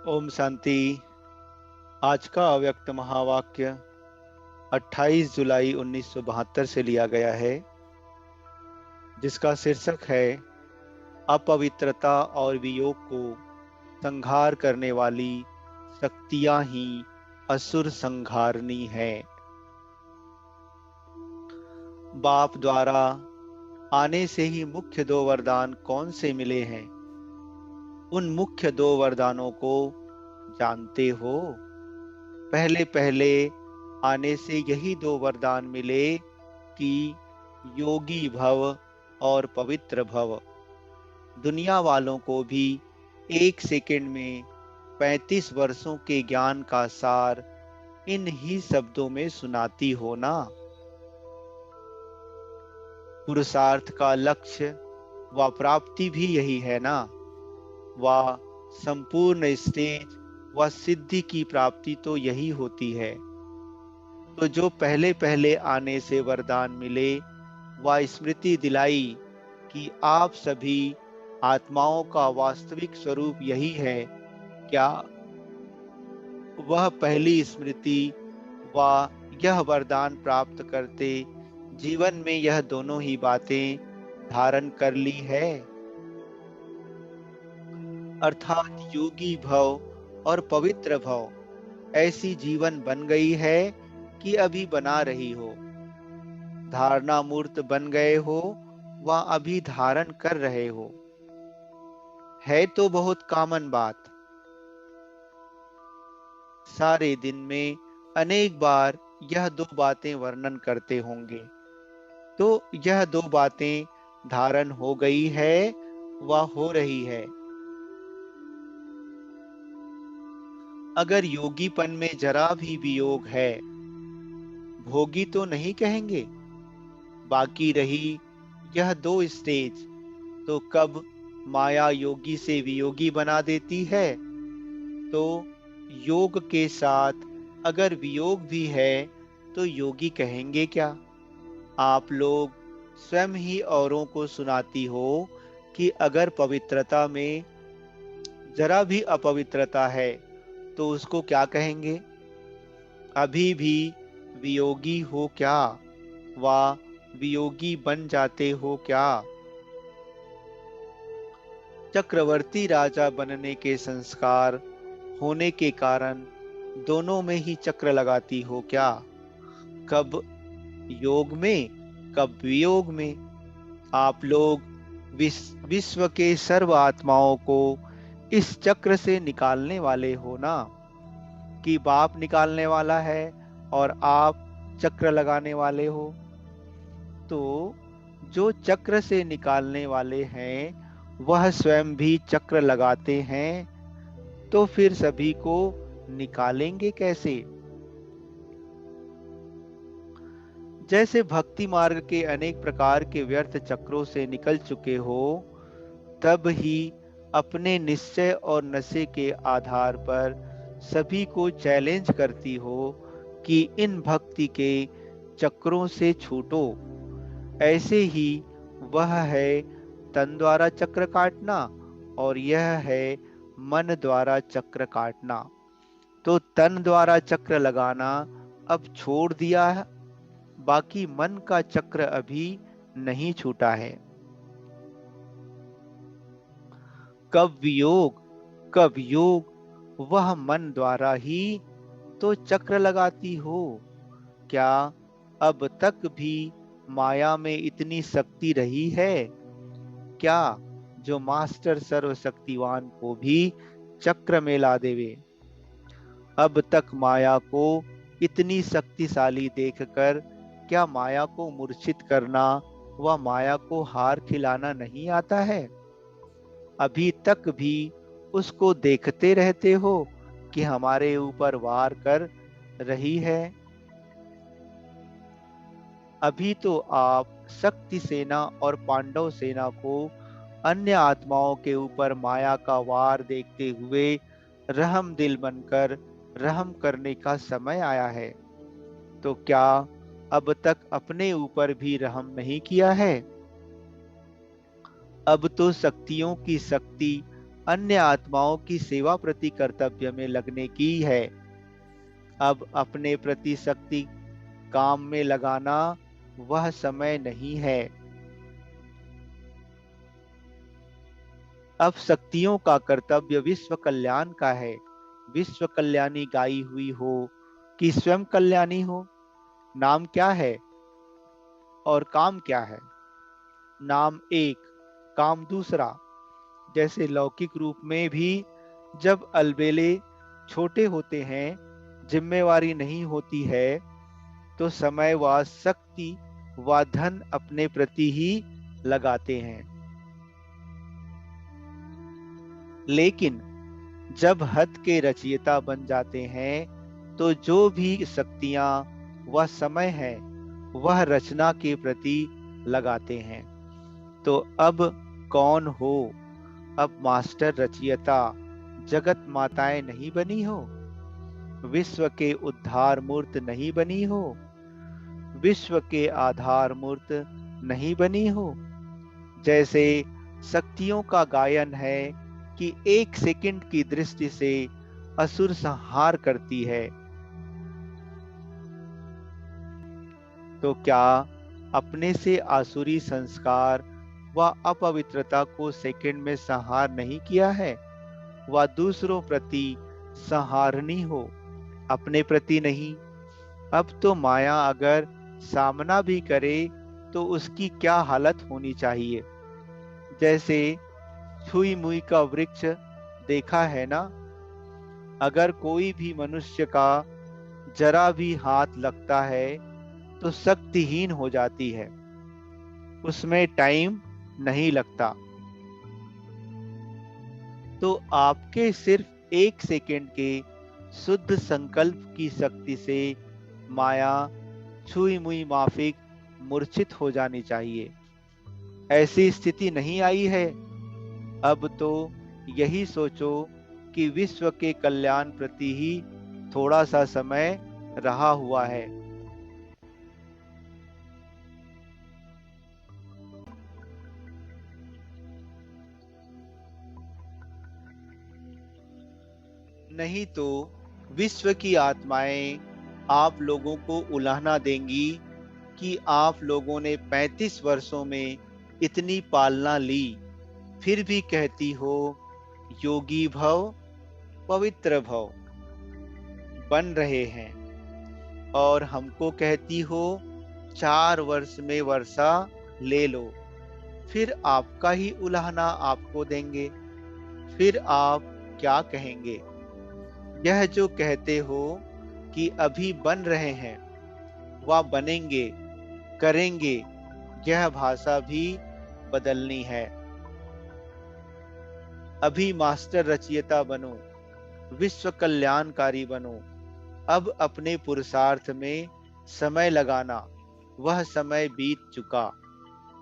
ओम शांति। आज का अव्यक्त महावाक्य 28 जुलाई 1972 से लिया गया है, जिसका शीर्षक है अपवित्रता और वियोग को संहार करने वाली शक्तियां ही असुर संहारनी है। बाप द्वारा आने से ही मुख्य दो वरदान कौन से मिले हैं? उन मुख्य दो वरदानों को जानते हो? पहले पहले आने से यही दो वरदान मिले कि योगी भव और पवित्र भव। दुनिया वालों को भी 1 सेकंड में 35 वर्षों के ज्ञान का सार इन ही शब्दों में सुनाती हो ना। पुरुषार्थ का लक्ष्य व प्राप्ति भी यही है ना। वह संपूर्ण स्टेज व सिद्धि की प्राप्ति तो यही होती है। तो जो पहले पहले आने से वरदान मिले व स्मृति दिलाई कि आप सभी आत्माओं का वास्तविक स्वरूप यही है, क्या वह पहली स्मृति व यह वरदान प्राप्त करते जीवन में यह दोनों ही बातें धारण कर ली है? अर्थात योगी भव और पवित्र भव ऐसी जीवन बन गई है कि अभी बना रही हो। धारणा मूर्त बन गए हो व अभी धारण कर रहे हो। है तो बहुत कॉमन बात। सारे दिन में अनेक बार यह दो बातें वर्णन करते होंगे, तो यह दो बातें धारण हो गई है व हो रही है। अगर योगीपन में जरा भी वियोग है, भोगी तो नहीं कहेंगे। बाकी रही यह दो स्टेज, तो कब माया योगी से वियोगी बना देती है, तो योग के साथ अगर वियोग भी है तो योगी कहेंगे क्या? आप लोग स्वयं ही औरों को सुनाती हो कि अगर पवित्रता में जरा भी अपवित्रता है तो उसको क्या कहेंगे? अभी भी वियोगी हो क्या? वा वियोगी बन जाते हो क्या? चक्रवर्ती राजा बनने के संस्कार होने के कारण दोनों में ही चक्र लगाती हो क्या? कब योग में, कब वियोग में। आप लोग विश्व के सर्व आत्माओं को इस चक्र से निकालने वाले हो ना, कि बाप निकालने वाला है और आप चक्र लगाने वाले हो। तो जो चक्र से निकालने वाले हैं वह स्वयं भी चक्र लगाते हैं, तो फिर सभी को निकालेंगे कैसे? जैसे भक्ति मार्ग के अनेक प्रकार के व्यर्थ चक्रों से निकल चुके हो, तब ही अपने निश्चय और नशे के आधार पर सभी को चैलेंज करती हो कि इन भक्ति के चक्रों से छूटो। ऐसे ही वह है तन द्वारा चक्र काटना और यह है मन द्वारा चक्र काटना। तो तन द्वारा चक्र लगाना अब छोड़ दिया है, बाकी मन का चक्र अभी नहीं छूटा है। कब वियोग, कब योग, वह मन द्वारा ही तो चक्र लगाती हो। क्या अब तक भी माया में इतनी शक्ति रही है क्या, जो मास्टर सर्वशक्तिवान को भी चक्र में ला देवे? अब तक माया को इतनी शक्तिशाली देखकर क्या माया को मूर्छित करना व माया को हार खिलाना नहीं आता है? अभी तक भी उसको देखते रहते हो कि हमारे ऊपर वार कर रही है। अभी तो आप शक्ति सेना और पांडव सेना को अन्य आत्माओं के ऊपर माया का वार देखते हुए रहम दिल बनकर रहम करने का समय आया है। तो क्या अब तक अपने ऊपर भी रहम नहीं किया है? अब तो शक्तियों की शक्ति अन्य आत्माओं की सेवा प्रति कर्तव्य में लगने की है। अब अपने प्रति शक्ति काम में लगाना वह समय नहीं है। अब शक्तियों का कर्तव्य विश्व कल्याण का है। विश्व कल्याणी गाई हुई हो कि स्वयं कल्याणी हो, नाम क्या है और काम क्या है? नाम एक, काम दूसरा। जैसे लौकिक रूप में भी जब अलबेले छोटे होते हैं, जिम्मेवारी नहीं होती है, तो समय व शक्ति व धन अपने प्रति ही लगाते हैं। लेकिन जब हद के रचयिता बन जाते हैं, तो जो भी शक्तियां व समय है वह रचना के प्रति लगाते हैं। तो अब कौन हो? अब मास्टर रचयिता जगत माताएं नहीं बनी हो? विश्व के उद्धार मूर्त नहीं बनी हो? विश्व के आधार मूर्त नहीं बनी हो? जैसे शक्तियों का गायन है कि 1 सेकंड की दृष्टि से असुर संहार करती है, तो क्या अपने से आसुरी संस्कार व अपवित्रता को सेकंड में संहार नहीं किया है? व दूसरों प्रति संहारनी हो, अपने प्रति नहीं। अब तो माया अगर सामना भी करे तो उसकी क्या हालत होनी चाहिए? जैसे छुई मुई का वृक्ष देखा है ना? अगर कोई भी मनुष्य का जरा भी हाथ लगता है तो शक्तिहीन हो जाती है, उसमें टाइम नहीं लगता। तो आपके सिर्फ 1 सेकंड के शुद्ध संकल्प की शक्ति से माया छुई मुई माफिक मूर्छित हो जानी चाहिए। ऐसी स्थिति नहीं आई है। अब तो यही सोचो कि विश्व के कल्याण प्रति ही थोड़ा सा समय रहा हुआ है। नहीं तो विश्व की आत्माएं आप लोगों को उलाहना देंगी कि आप लोगों ने 35 वर्षों में इतनी पालना ली, फिर भी कहती हो योगी भव, पवित्र भव, बन रहे हैं। और हमको कहती हो 4 वर्ष में वर्षा ले लो, फिर आपका ही उलाहना आपको देंगे। फिर आप क्या कहेंगे? यह जो कहते हो कि अभी बन रहे हैं व बनेंगे, करेंगे, यह भाषा भी बदलनी है। अभी मास्टर रचयिता बनो, विश्व कल्याणकारी बनो। अब अपने पुरुषार्थ में समय लगाना, वह समय बीत चुका।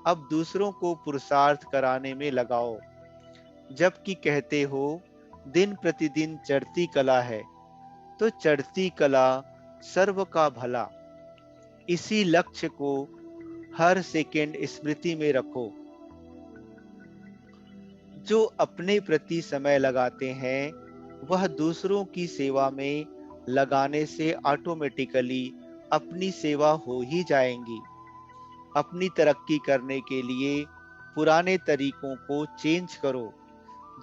अब दूसरों को पुरुषार्थ कराने में लगाओ। जबकि कहते हो दिन प्रतिदिन चढ़ती कला है, तो चढ़ती कला सर्व का भला। इसी लक्ष्य को हर सेकंड स्मृति में रखो। जो अपने प्रति समय लगाते हैं, वह दूसरों की सेवा में लगाने से ऑटोमेटिकली अपनी सेवा हो ही जाएंगी। अपनी तरक्की करने के लिए पुराने तरीकों को चेंज करो।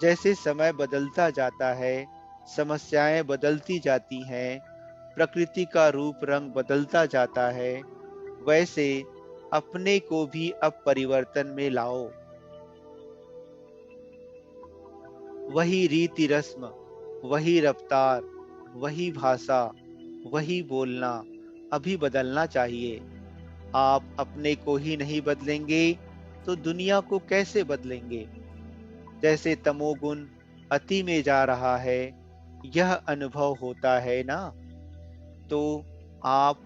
जैसे समय बदलता जाता है, समस्याएं बदलती जाती हैं, प्रकृति का रूप रंग बदलता जाता है, वैसे अपने को भी अब परिवर्तन में लाओ। वही रीति रस्म, वही रफ्तार, वही भाषा, वही बोलना अभी बदलना चाहिए। आप अपने को ही नहीं बदलेंगे तो दुनिया को कैसे बदलेंगे? जैसे तमोगुण अति में जा रहा है, यह अनुभव होता है ना? तो आप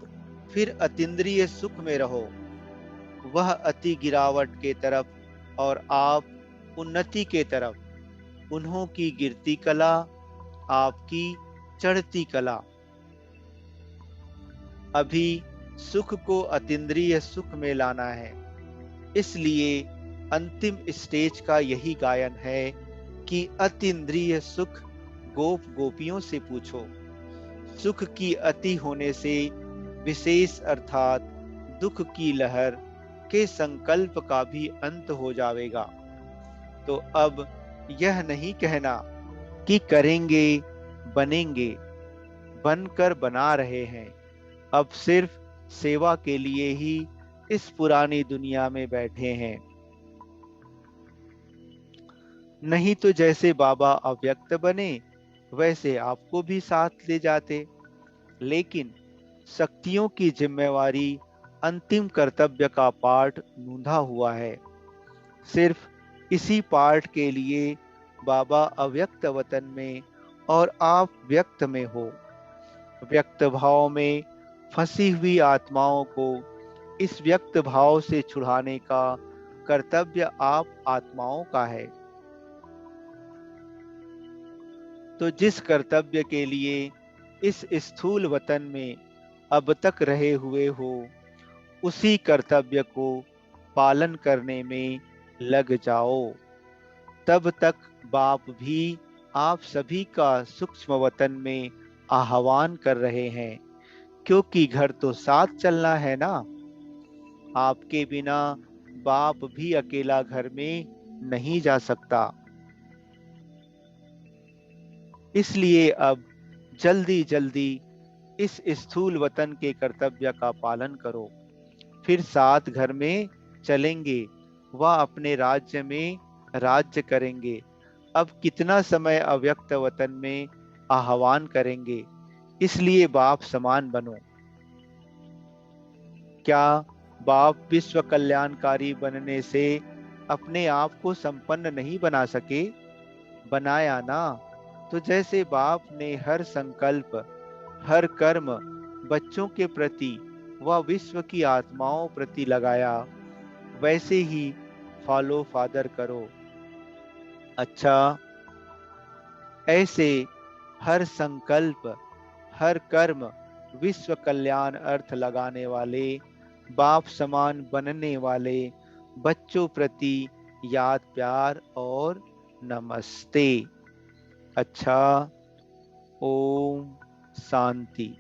फिर अतीन्द्रिय सुख में रहो, वह अति गिरावट के तरफ और आप उन्नति के तरफ। उन्हों की गिरती कला, आपकी चढ़ती कला। अभी सुख को अतीन्द्रिय सुख में लाना है। इसलिए अंतिम स्टेज का यही गायन है कि अतीन्द्रिय सुख गोप गोपियों से पूछो। सुख की अति होने से विशेष अर्थात दुख की लहर के संकल्प का भी अंत हो जाएगा। तो अब यह नहीं कहना कि करेंगे बनेंगे, बनकर बना रहे हैं। अब सिर्फ सेवा के लिए ही इस पुरानी दुनिया में बैठे हैं। नहीं तो जैसे बाबा अव्यक्त बने वैसे आपको भी साथ ले जाते। लेकिन शक्तियों की जिम्मेवारी अंतिम कर्तव्य का पाठ नूंधा हुआ है। सिर्फ इसी पाठ के लिए बाबा अव्यक्त वतन में और आप व्यक्त में हो। व्यक्त भाव में फंसी हुई आत्माओं को इस व्यक्त भाव से छुड़ाने का कर्तव्य आप आत्माओं का है। तो जिस कर्तव्य के लिए इस स्थूल वतन में अब तक रहे हुए हो, उसी कर्तव्य को पालन करने में लग जाओ। तब तक बाप भी आप सभी का सूक्ष्म वतन में आह्वान कर रहे हैं, क्योंकि घर तो साथ चलना है ना। आपके बिना बाप भी अकेला घर में नहीं जा सकता। इसलिए अब जल्दी जल्दी इस स्थूल वतन के कर्तव्य का पालन करो, फिर साथ घर में चलेंगे व अपने राज्य में राज्य करेंगे। अब कितना समय अव्यक्त वतन में आह्वान करेंगे, इसलिए बाप समान बनो। क्या बाप विश्व कल्याणकारी बनने से अपने आप को संपन्न नहीं बना सके? बनाया ना। तो जैसे बाप ने हर संकल्प, हर कर्म बच्चों के प्रति व विश्व की आत्माओं प्रति लगाया, वैसे ही फॉलो फादर करो। अच्छा, ऐसे हर संकल्प, हर कर्म विश्व कल्याण अर्थ लगाने वाले, बाप समान बनने वाले बच्चों प्रति याद प्यार और नमस्ते। अच्छा, ओम शांति।